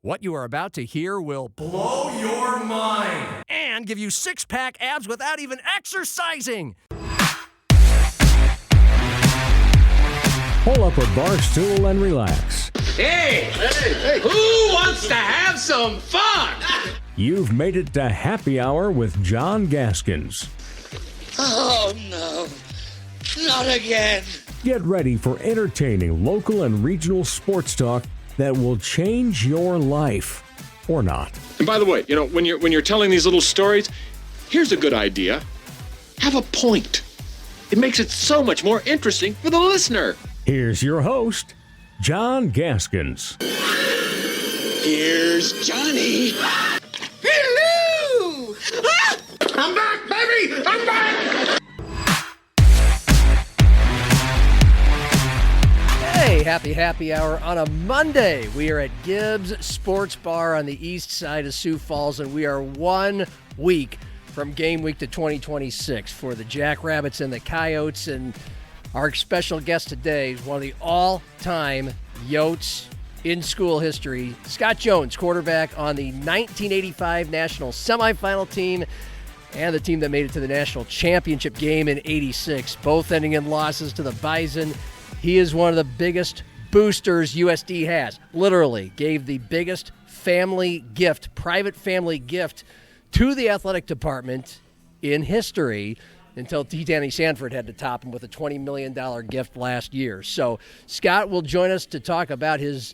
What you are about to hear will blow your mind and give you six-pack abs without even exercising. Pull up a bar stool and relax. Hey, who wants to have some fun? You've made it to Happy Hour with John Gaskins. Oh, no. Not again. Get ready for entertaining local and regional sports talk that will change your life. Or not. And by the way, when you're telling these little stories, here's a good idea. Have a point. It makes it so much more interesting for the listener. Here's your host, John Gaskins. Here's Johnny. Hello! Ah! I'm back, baby! I'm back! Hey, happy hour on a Monday. We are at Gibbs Sports Bar on the east side of Sioux Falls, and we are 1 week from game week to 2026 for the Jackrabbits and the Coyotes. And our special guest today is one of the all-time Yotes in school history, Scott Jones, quarterback on the 1985 national semifinal team and the team that made it to the national championship game in '86, both ending in losses to the Bison. He is one of the biggest boosters USD has. Literally gave the biggest private family gift to the athletic department in history until Danny Sanford had to top him with a $20 million gift last year. So Scott will join us to talk about his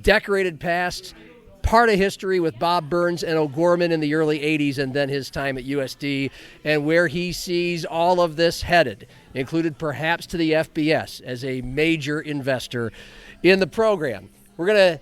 decorated past, part of history with Bob Burns and O'Gorman in the early 80s, and then his time at USD, and where he sees all of this headed, included perhaps to the FBS as a major investor in the program. We're going to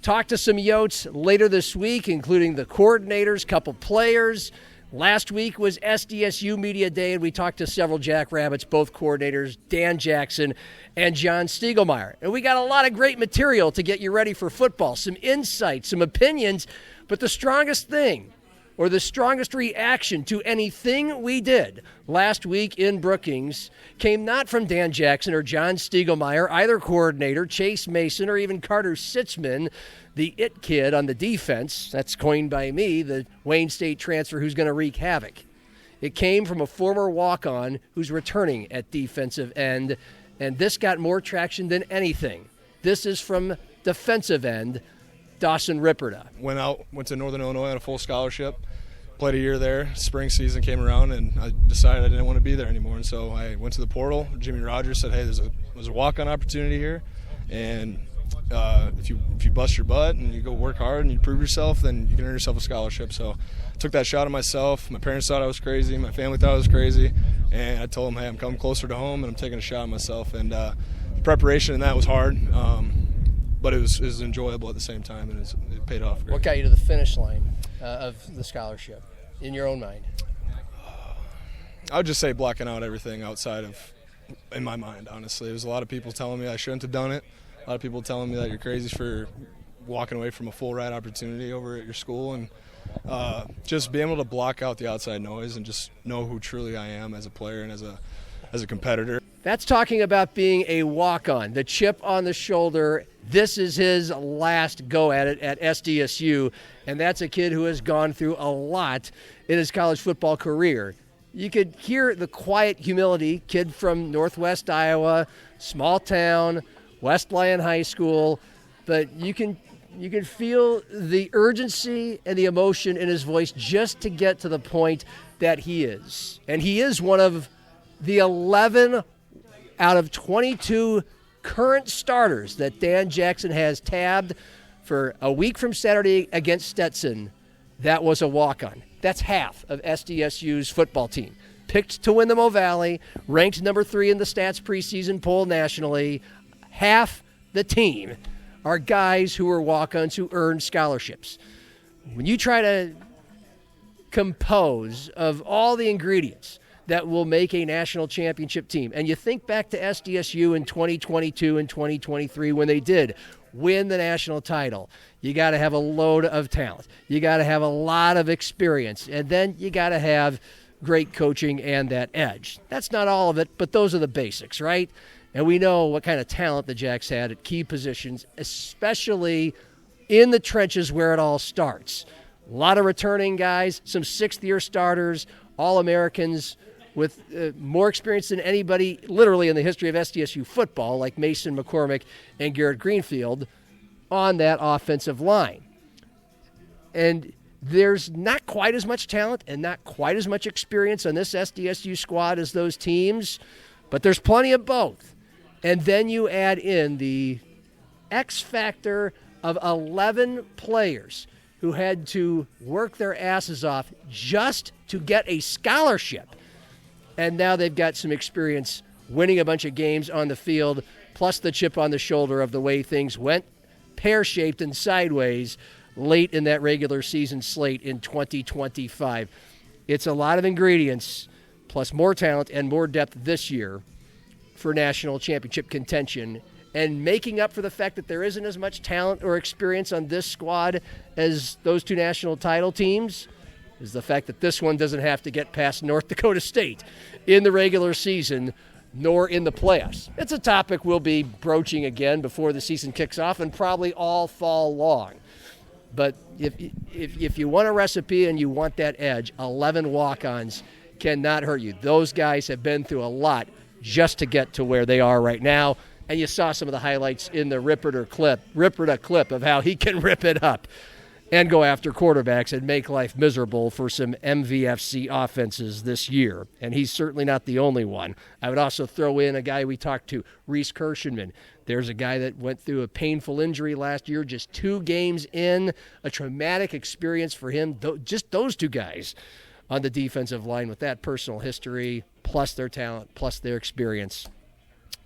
talk to some Yotes later this week, including the coordinators, couple players. Last week was SDSU Media Day, and we talked to several Jackrabbits, both coordinators, Dan Jackson and John Stiegelmeier. And we got a lot of great material to get you ready for football, some insights, some opinions, but the strongest thing, or the strongest reaction to anything we did last week in Brookings, came not from Dan Jackson or John Stiegelmeier, either coordinator, Chase Mason, or even Carter Sitzman, the it kid on the defense. That's coined by me, the Wayne State transfer who's going to wreak havoc. It came from a former walk-on who's returning at defensive end, and this got more traction than anything. This is from defensive end, Dawson Ripperda. Went to Northern Illinois on a full scholarship, played a year there. Spring season came around, and I decided I didn't want to be there anymore. And so I went to the portal. Jimmy Rogers said, "Hey, there's a walk-on opportunity here, and if you bust your butt and you go work hard and you prove yourself, then you can earn yourself a scholarship." So I took that shot at myself. My parents thought I was crazy. My family thought I was crazy, and I told them, "Hey, I'm coming closer to home, and I'm taking a shot at myself." And the preparation in that was hard. But it was enjoyable at the same time, and it paid off great. What got you to the finish line of the scholarship, in your own mind? I would just say blocking out everything outside of, in my mind, honestly. There's a lot of people telling me I shouldn't have done it. A lot of people telling me that you're crazy for walking away from a full ride opportunity over at your school. And just being able to block out the outside noise and just know who truly I am as a player and as a competitor. That's talking about being a walk-on, the chip on the shoulder. This is his last go at it at SDSU, and that's a kid who has gone through a lot in his college football career. You could hear the quiet humility, kid from Northwest Iowa, small town, West Lyon High School, but you can feel the urgency and the emotion in his voice just to get to the point that he is. And he is one of the 11 out of 22 current starters that Dan Jackson has tabbed for a week from Saturday against Stetson. That was a walk-on. That's half of SDSU's football team. Picked to win the Mo Valley, ranked number 3 in the stats preseason poll nationally. Half the team are guys who are walk-ons who earned scholarships. When you try to compose of all the ingredients that will make a national championship team, and you think back to SDSU in 2022 and 2023 when they did win the national title, you got to have a load of talent. You got to have a lot of experience, and then you got to have great coaching and that edge. That's not all of it, but those are the basics, right? And we know what kind of talent the Jacks had at key positions, especially in the trenches where it all starts. A lot of returning guys, some sixth-year starters, All-Americans with more experience than anybody literally in the history of SDSU football, like Mason McCormick and Garrett Greenfield, on that offensive line. And there's not quite as much talent and not quite as much experience on this SDSU squad as those teams, but there's plenty of both. And then you add in the X factor of 11 players who had to work their asses off just to get a scholarship. And now they've got some experience winning a bunch of games on the field, plus the chip on the shoulder of the way things went pear-shaped and sideways late in that regular season slate in 2025. It's a lot of ingredients, plus more talent and more depth this year for national championship contention. And making up for the fact that there isn't as much talent or experience on this squad as those two national title teams is the fact that this one doesn't have to get past North Dakota State in the regular season nor in the playoffs. It's a topic we'll be broaching again before the season kicks off and probably all fall long. But if you want a recipe and you want that edge, 11 walk-ons cannot hurt you. Those guys have been through a lot just to get to where they are right now. And you saw some of the highlights in the Ripperda clip of how he can rip it up and go after quarterbacks and make life miserable for some MVFC offenses this year. And he's certainly not the only one. I would also throw in a guy we talked to, Reese Kirshenman. There's a guy that went through a painful injury last year, just 2 games in, a traumatic experience for him. Just those two guys on the defensive line with that personal history, plus their talent, plus their experience.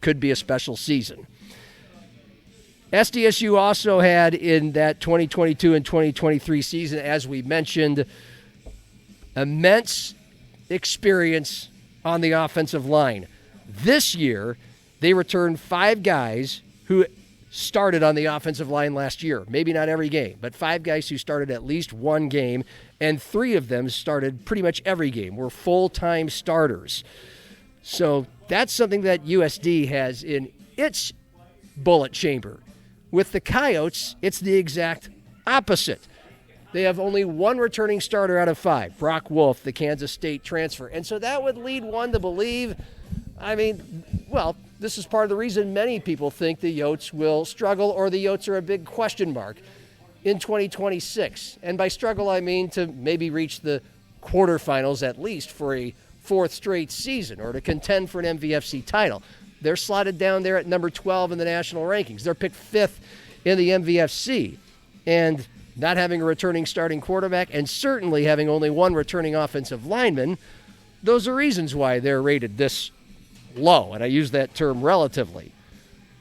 Could be a special season. SDSU also had in that 2022 and 2023 season, as we mentioned, immense experience on the offensive line. This year, they returned 5 guys who started on the offensive line last year. Maybe not every game, but 5 guys who started at least one game, and 3 of them started pretty much every game, were full-time starters. So that's something that USD has in its bullet chamber. With the Coyotes, it's the exact opposite. They have only 1 returning starter out of 5, Brock Wolf, the Kansas State transfer. And so that would lead one to believe, this is part of the reason many people think the Yotes will struggle or the Yotes are a big question mark in 2026. And by struggle, I mean to maybe reach the quarterfinals at least for a 4th straight season or to contend for an MVFC title. They're slotted down there at number 12 in the national rankings. They're picked 5th in the MVFC. And not having a returning starting quarterback and certainly having only 1 returning offensive lineman, those are reasons why they're rated this low. And I use that term relatively.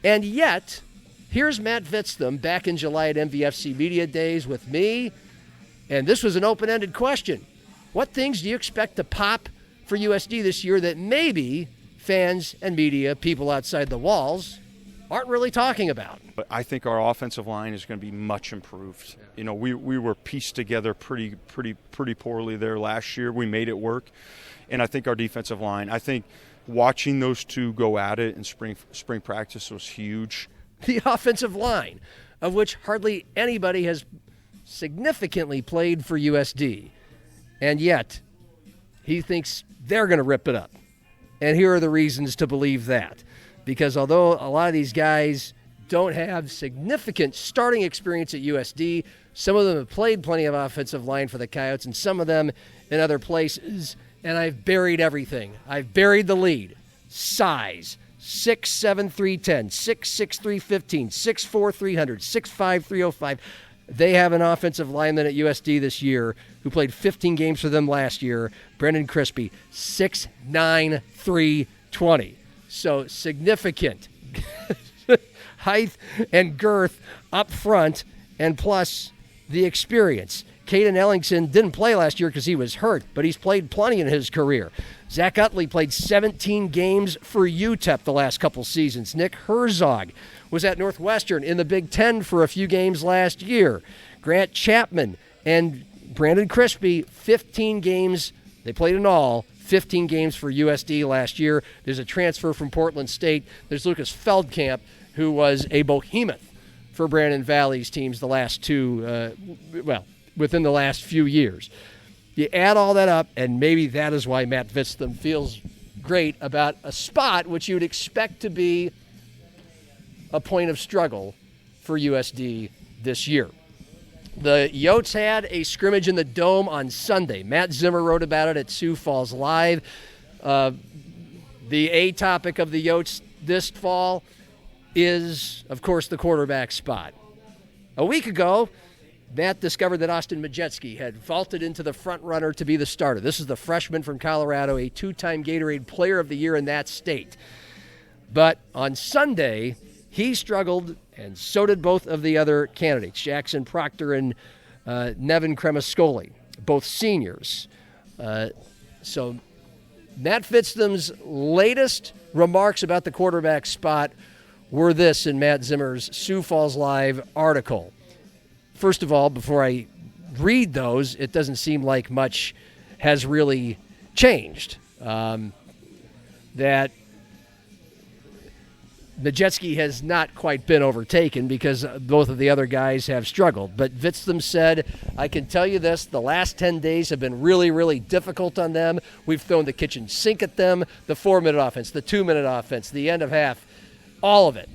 And yet, here's Matt Vitztham back in July at MVFC Media Days with me. And this was an open-ended question. What things do you expect to pop for USD this year that maybe fans and media, people outside the walls, aren't really talking about? But I think our offensive line is going to be much improved. You know, we were pieced together pretty poorly there last year. We made it work. And I think our defensive line, I think watching those two go at it in spring practice was huge. The offensive line, of which hardly anybody has significantly played for USD. And yet, he thinks they're going to rip it up. And here are the reasons to believe that. Because although a lot of these guys don't have significant starting experience at USD, some of them have played plenty of offensive line for the Coyotes and some of them in other places. And I've buried everything. I've buried the lead. Size, 6'7", 310, 6'6", 315, 6'4", 300, 6'5", 305. They have an offensive lineman at USD this year who played 15 games for them last year, Brendan Crispy, 6'9", 320. So significant height and girth up front, and plus the experience. Caden Ellingson didn't play last year because he was hurt, but he's played plenty in his career. Zach Utley played 17 games for UTEP the last couple seasons. Nick Herzog was at Northwestern in the Big Ten for a few games last year. Grant Chapman and Brandon Crispy, 15 games. They played in all 15 games for USD last year. There's a transfer from Portland State. There's Lucas Feldkamp, who was a behemoth for Brandon Valley's teams the last two, within the last few years. You add all that up, and maybe that is why Matt Vitztham feels great about a spot which you would expect to be a point of struggle for USD this year. The Yotes had a scrimmage in the Dome on Sunday. Matt Zimmer wrote about it at Sioux Falls Live. The A topic of the Yotes this fall is, of course, the quarterback spot. A week ago, Matt discovered that Austin Majewski had vaulted into the front runner to be the starter. This is the freshman from Colorado, a two-time Gatorade Player of the Year in that state. But on Sunday, he struggled, and so did both of the other candidates, Jackson Proctor and Nevin Cremascoli, both seniors. So Matt Vitztham's latest remarks about the quarterback spot were this in Matt Zimmer's Sioux Falls Live article. First of all, before I read those, it doesn't seem like much has really changed. That Majewski has not quite been overtaken because both of the other guys have struggled. But Vitztham said, I can tell you this, the last 10 days have been really, really difficult on them. We've thrown the kitchen sink at them, the 4-minute offense, the 2-minute offense, the end of half, all of it.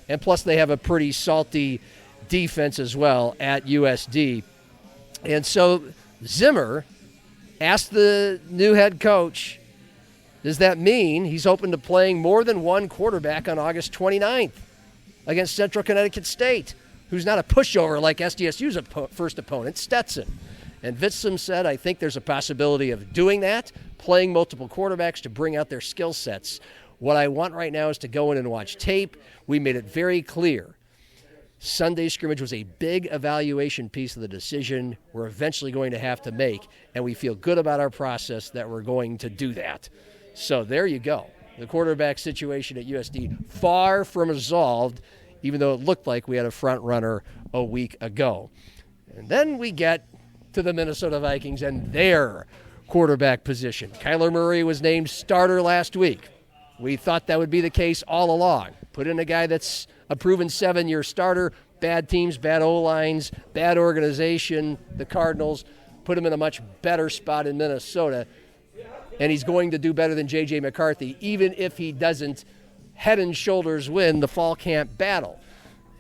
And plus they have a pretty salty defense as well at USD. And so Zimmer asked the new head coach, does that mean he's open to playing more than one quarterback on August 29th against Central Connecticut State, who's not a pushover like SDSU's first opponent, Stetson? And Vitztham said, I think there's a possibility of doing that, playing multiple quarterbacks to bring out their skill sets. What I want right now is to go in and watch tape. We made it very clear. Sunday's scrimmage was a big evaluation piece of the decision we're eventually going to have to make, and we feel good about our process that we're going to do that. So there you go. The quarterback situation at USD far from resolved, even though it looked like we had a front runner a week ago. And then we get to the Minnesota Vikings and their quarterback position. Kyler Murray was named starter last week. We thought that would be the case all along. Put in a guy that's a proven 7-year starter, bad teams, bad O-lines, bad organization, the Cardinals, put him in a much better spot in Minnesota, and he's going to do better than J.J. McCarthy, even if he doesn't head and shoulders win the fall camp battle.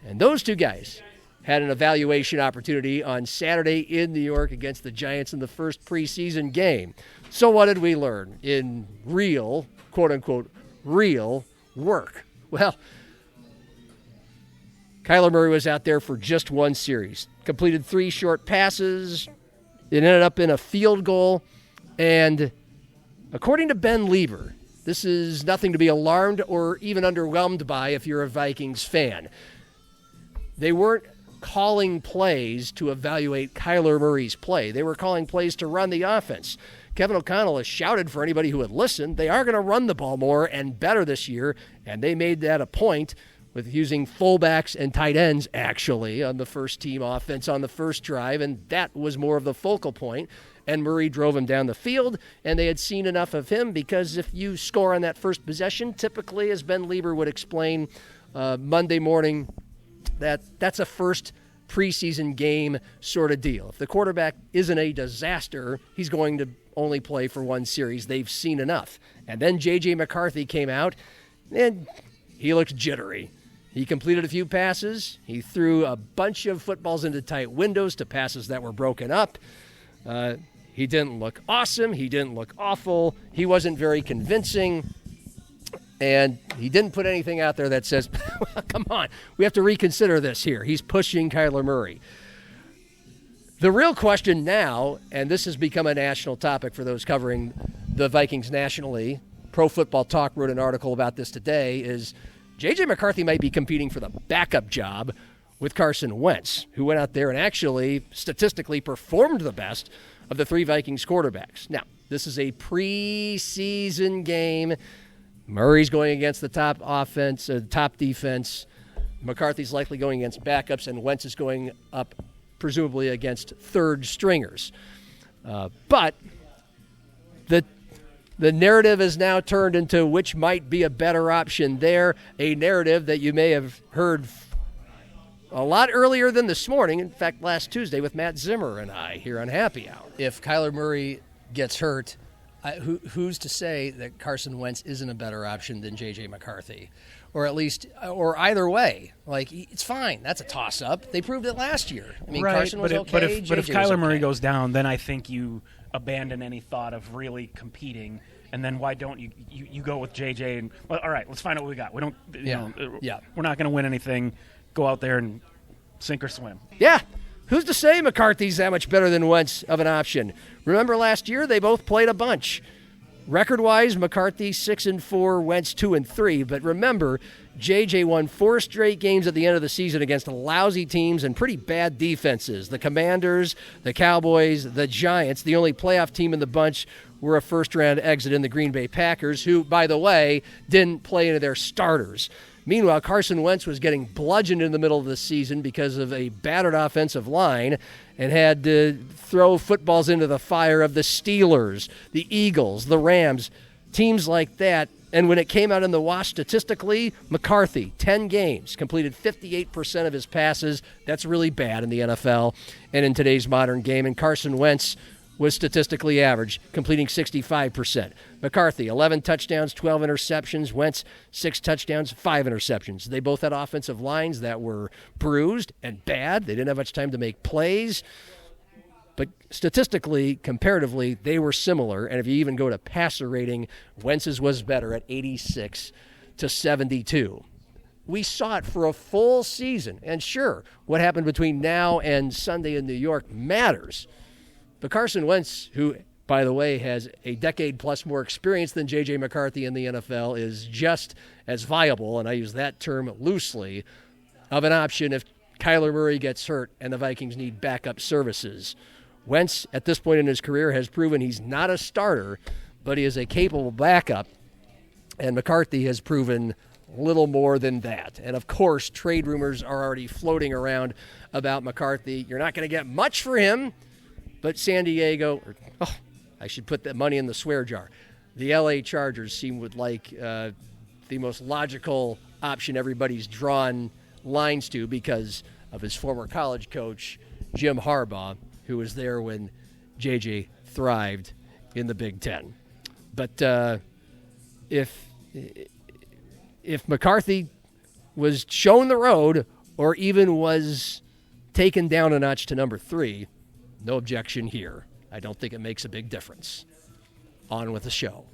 And those two guys had an evaluation opportunity on Saturday in New York against the Giants in the first preseason game. So what did we learn in real, quote-unquote, real work? Well, Kyler Murray was out there for just one series, completed 3 short passes. It ended up in a field goal. And according to Ben Lieber, this is nothing to be alarmed or even underwhelmed by if you're a Vikings fan. They weren't calling plays to evaluate Kyler Murray's play. They were calling plays to run the offense. Kevin O'Connell has shouted for anybody who would listen, they are going to run the ball more and better this year, and they made that a point with using fullbacks and tight ends, actually, on the first team offense on the first drive, and that was more of the focal point. And Murray drove him down the field, and they had seen enough of him because if you score on that first possession, typically, as Ben Lieber would explain Monday morning, that's a first preseason game sort of deal. If the quarterback isn't a disaster, he's going to only play for one series. They've seen enough. And then J.J. McCarthy came out, and he looked jittery. He completed a few passes. He threw a bunch of footballs into tight windows to passes that were broken up. He didn't look awesome. He didn't look awful. He wasn't very convincing. And he didn't put anything out there that says, well, come on, we have to reconsider this here. He's pushing Kyler Murray. The real question now, and this has become a national topic for those covering the Vikings nationally, Pro Football Talk wrote an article about this today, is J.J. McCarthy might be competing for the backup job with Carson Wentz, who went out there and actually statistically performed the best of the 3 Vikings quarterbacks. Now, this is a preseason game. Murray's going against the top offense, top defense. McCarthy's likely going against backups, and Wentz is going up presumably against third stringers. But the narrative is now turned into which might be a better option there, a narrative that you may have heard a lot earlier than this morning. In fact, last Tuesday with Matt Zimmer and I here on Happy Hour. If Kyler Murray gets hurt, who's to say that Carson Wentz isn't a better option than J.J. McCarthy? Or at least, or either way. Like, it's fine. That's a toss-up. They proved it last year. I mean, right, Carson was but okay, if JJ was Kyler Murray okay. goes down, then I think you abandon any thought of really competing. And then why don't you go with JJ? And well, all right, let's find out what we got. We don't, we're not going to win anything. Go out there and sink or swim. Yeah. Who's to say McCarthy's that much better than Wentz of an option? Remember last year, they both played a bunch. Record-wise, McCarthy 6-4, Wentz 2-3. But remember, JJ won 4 straight games at the end of the season against lousy teams and pretty bad defenses. The Commanders, the Cowboys, the Giants. The only playoff team in the bunch were a first-round exit in the Green Bay Packers, who, by the way, didn't play into their starters. Meanwhile, Carson Wentz was getting bludgeoned in the middle of the season because of a battered offensive line and had to throw footballs into the fire of the Steelers, the Eagles, the Rams, teams like that. And when it came out in the wash statistically, McCarthy, 10 games, completed 58% of his passes. That's really bad in the NFL and in today's modern game. And Carson Wentz was statistically average, completing 65%. McCarthy, 11 touchdowns, 12 interceptions. Wentz, 6 touchdowns, 5 interceptions. They both had offensive lines that were bruised and bad. They didn't have much time to make plays. But statistically, comparatively, they were similar. And if you even go to passer rating, Wentz's was better at 86 to 72. We saw it for a full season. And sure, what happened between now and Sunday in New York matters. But Carson Wentz, who, by the way, has a decade-plus more experience than J.J. McCarthy in the NFL, is just as viable, and I use that term loosely, of an option if Kyler Murray gets hurt and the Vikings need backup services. Wentz, at this point in his career, has proven he's not a starter, but he is a capable backup, and McCarthy has proven little more than that. And, of course, trade rumors are already floating around about McCarthy. You're not going to get much for him. But San Diego, I should put that money in the swear jar. The LA Chargers seem would like the most logical option everybody's drawn lines to because of his former college coach, Jim Harbaugh, who was there when JJ thrived in the Big Ten. But if McCarthy was shown the road or even was taken down a notch to number 3, no objection here. I don't think it makes a big difference. On with the show.